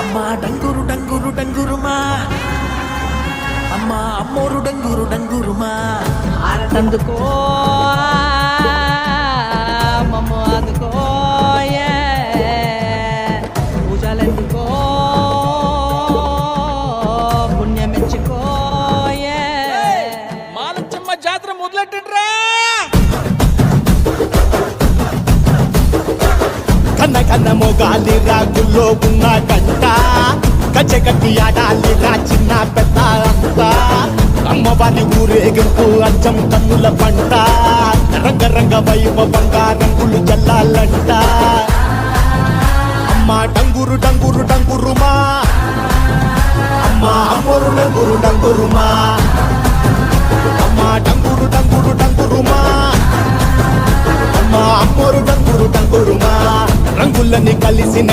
అమ్మా డంగురు డంగురు డంగురుమా అమ్మా అమ్మోరు డంగురు డంగురుమా అందుకో మమ్మ అందుకో పూజలెందుకో పుణ్యమెచ్చుకో మాలచ్చమ్మ జాతర మొదలెట్టండ్రా కన్న కన్న మొగాలి రాగుల్లో ఉన్న గంట కచ్చగట్టి ఆడాలిరా చిన్న పెద్ద అంతా అమ్మవారి ఊరేగింపు అచ్చం కన్నుల పంట రంగరంగ వైభవంగా రంగులు జల్లాలంట అమ్మా డంగురు డంగురు డంగురుమా అమ్మా అమ్మోరు డంగురు డంగురుమా అమ్మా డంగురు డంగురు డంగురుమా అమ్మా అమ్మోరు డంగురు డంగురుమా రంగులని కలిసిన